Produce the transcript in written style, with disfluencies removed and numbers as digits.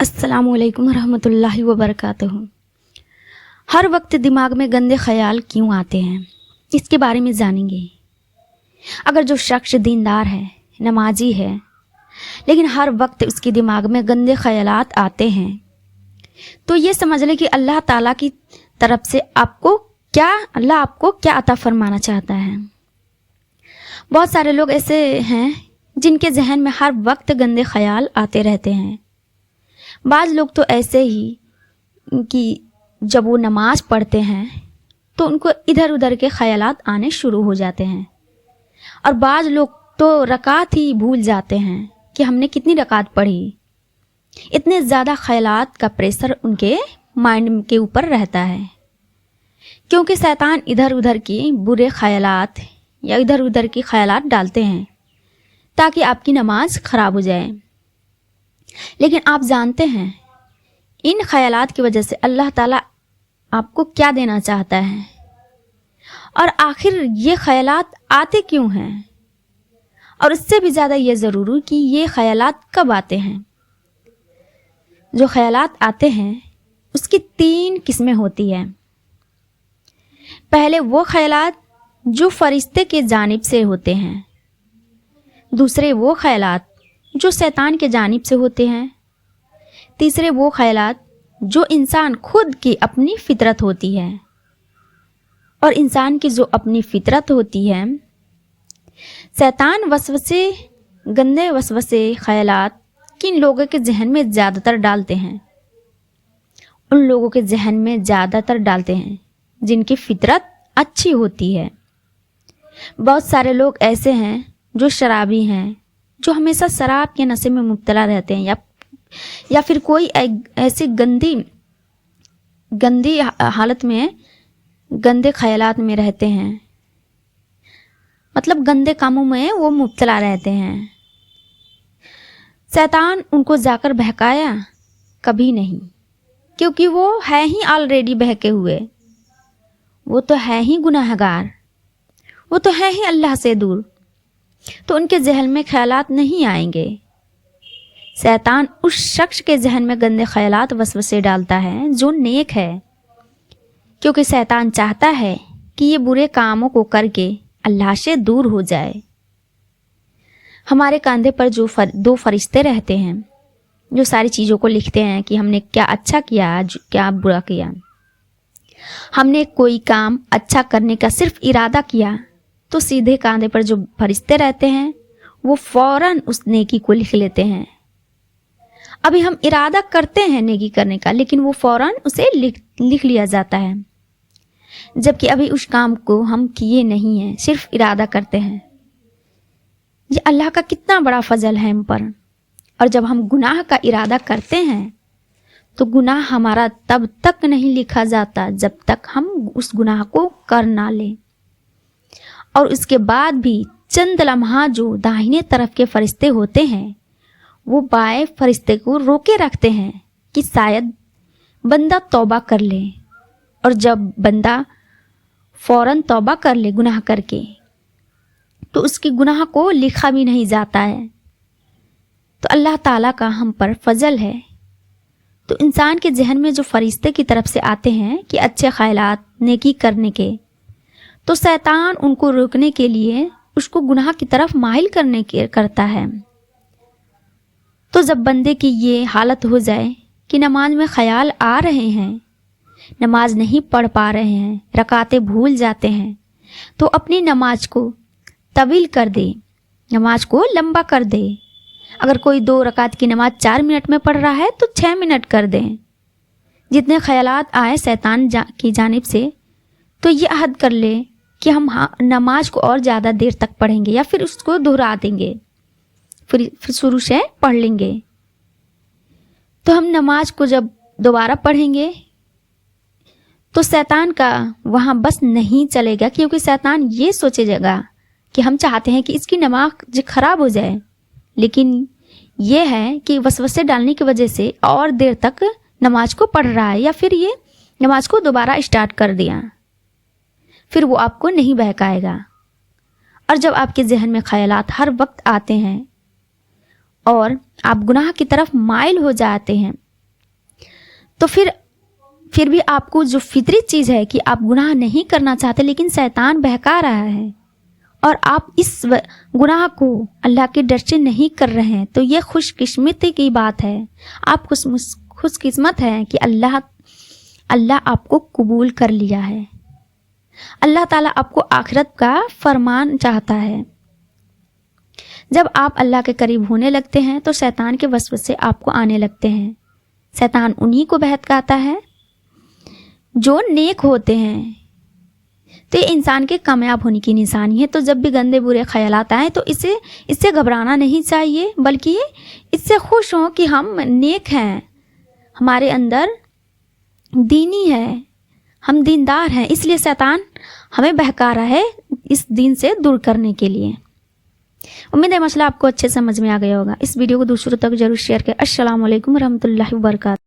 अस्सलाम वालेकुम रहमतुल्लाहि व बरकातहू। हर वक्त दिमाग में गंदे ख्याल क्यों आते हैं, इसके बारे में जानेंगे। अगर जो शख्स दीनदार है, नमाजी है, लेकिन हर वक्त उसके दिमाग में गंदे ख्यालात आते हैं, तो ये समझ लें कि अल्लाह ताला की तरफ से अल्लाह आपको क्या अता फरमाना चाहता है। बहुत सारे लोग ऐसे हैं जिनके जहन में हर वक्त गंदे ख्याल आते रहते हैं। बाज़ लोग तो ऐसे ही कि जब वो नमाज पढ़ते हैं तो उनको इधर उधर के ख्यालात आने शुरू हो जाते हैं, और बाज़ लोग तो रकात ही भूल जाते हैं कि हमने कितनी रकात पढ़ी। इतने ज़्यादा ख्यालात का प्रेशर उनके माइंड के ऊपर रहता है, क्योंकि शैतान इधर उधर की बुरे ख्यालात या इधर उधर की ख्यालात डालते हैं ताकि आपकी नमाज ख़राब हो जाए। लेकिन आप जानते हैं इन ख्यालात की वजह से अल्लाह ताला आपको क्या देना चाहता है, और आखिर ये ख्यालात आते क्यों हैं, और उससे भी ज़्यादा ये ज़रूरी कि ये ख्यालात कब आते हैं। जो ख्यालात आते हैं उसकी 3 किस्में होती है। पहले वो ख्यालात जो फरिश्ते के जानिब से होते हैं, दूसरे वो ख्यालात जो शैतान के जानिब से होते हैं, तीसरे वो ख्यालात जो इंसान खुद की अपनी फितरत होती है। और इंसान की जो अपनी फितरत होती है, शैतान वसवसे, गंदे वसवसे ख्यालात किन लोगों के जहन में ज़्यादातर डालते हैं? उन लोगों के जहन में ज़्यादातर डालते हैं जिनकी फितरत अच्छी होती है। बहुत सारे लोग ऐसे हैं जो शराबी हैं, जो हमेशा शराब के नशे में मुब्तला रहते हैं, या फिर कोई ऐसी गंदी हालत में गंदे ख्यालात में रहते हैं, मतलब गंदे कामों में वो मुब्तला रहते हैं। शैतान उनको जाकर बहकाया कभी नहीं, क्योंकि वो है ही ऑलरेडी बहके हुए। वो तो है ही गुनाहगार, वो तो है ही अल्लाह से दूर, तो उनके जहन में ख्यालात नहीं आएंगे। शैतान उस शख्स के जहन में गंदे ख्यालात वसवसे डालता है जो नेक है, क्योंकि शैतान चाहता है कि ये बुरे कामों को करके अल्लाह से दूर हो जाए। हमारे कंधे पर जो 2 फरिश्ते रहते हैं जो सारी चीज़ों को लिखते हैं कि हमने क्या अच्छा किया, क्या बुरा किया। हमने कोई काम अच्छा करने का सिर्फ इरादा किया तो सीधे कंधे पर जो फरिश्ते रहते हैं वो फ़ौरन उस नेकी को लिख लेते हैं। अभी हम इरादा करते हैं नेकी करने का, लेकिन वो फ़ौरन उसे लिख लिया जाता है, जबकि अभी उस काम को हम किए नहीं हैं, सिर्फ इरादा करते हैं। ये अल्लाह का कितना बड़ा फजल है हम पर। और जब हम गुनाह का इरादा करते हैं तो गुनाह हमारा तब तक नहीं लिखा जाता जब तक हम उस गुनाह को कर ना लें। और उसके बाद भी चंद लम्हा जो दाहिने तरफ के फरिश्ते होते हैं वो बाएं फरिश्ते को रोके रखते हैं कि शायद बंदा तौबा कर ले। और जब बंदा फ़ौरन तौबा कर ले गुनाह करके, तो उसके गुनाह को लिखा भी नहीं जाता है। तो अल्लाह ताला का हम पर फजल है। तो इंसान के जहन में जो फरिश्ते की तरफ से आते हैं कि अच्छे ख्यालात नेकी करने के, तो शैतान उनको रोकने के लिए उसको गुनाह की तरफ माइल करता है। तो जब बंदे की ये हालत हो जाए कि नमाज में ख्याल आ रहे हैं, नमाज नहीं पढ़ पा रहे हैं, रकातें भूल जाते हैं, तो अपनी नमाज को तवील कर दे, नमाज को लंबा कर दे। अगर कोई 2 रकात की नमाज 4 मिनट में पढ़ रहा है तो 6 मिनट कर दें। जितने ख्यालात आए शैतान की जानिब से, तो ये अहद कर ले कि हम नमाज को और ज़्यादा देर तक पढ़ेंगे, या फिर उसको दोहरा देंगे, फिर शुरू से पढ़ लेंगे। तो हम नमाज को जब दोबारा पढ़ेंगे तो शैतान का वहाँ बस नहीं चलेगा, क्योंकि शैतान ये सोचेगा कि हम चाहते हैं कि इसकी नमाज ख़राब हो जाए, लेकिन ये है कि वसवसे डालने की वजह से और देर तक नमाज को पढ़ रहा है, या फिर ये नमाज को दोबारा स्टार्ट कर दिया, फिर वो आपको नहीं बहकाएगा। और जब आपके जहन में ख्यालात हर वक्त आते हैं और आप गुनाह की तरफ माइल हो जाते हैं, تو پھر بھی آپ کو جو فطری چیز ہے کہ آپ گناہ نہیں کرنا چاہتے، لیکن شیطان بہکا رہا ہے اور آپ اس گناہ کو اللہ کے ڈر سے نہیں کر رہے ہیں، تو یہ خوش قسمتی کی بات ہے. آپ خوش قسمت ہیں کہ اللہ آپ کو قبول کر لیا ہے. اللہ تعالیٰ آپ کو آخرت کا فرمان چاہتا ہے. جب آپ اللہ کے قریب ہونے لگتے ہیں تو شیطان کے وسوسے آپ کو آنے لگتے ہیں. شیطان انہی کو بہکاتا ہے جو نیک ہوتے ہیں. تو یہ انسان کے کامیاب ہونے کی نشانی ہے. تو جب بھی گندے برے خیالات آئیں تو اس سے گھبرانا نہیں چاہیے، بلکہ اس سے خوش ہوں کہ ہم نیک ہیں، ہمارے اندر دینی ہے، ہم دیندار ہیں، اس لیے شیطان ہمیں بہکا رہا ہے اس دین سے دور کرنے کے لیے. امید ہے مسئلہ آپ کو اچھے سمجھ میں آ گیا ہوگا. اس ویڈیو کو دوسروں تک ضرور شیئر کریں. السلام علیکم ورحمۃ اللہ وبرکاتہ.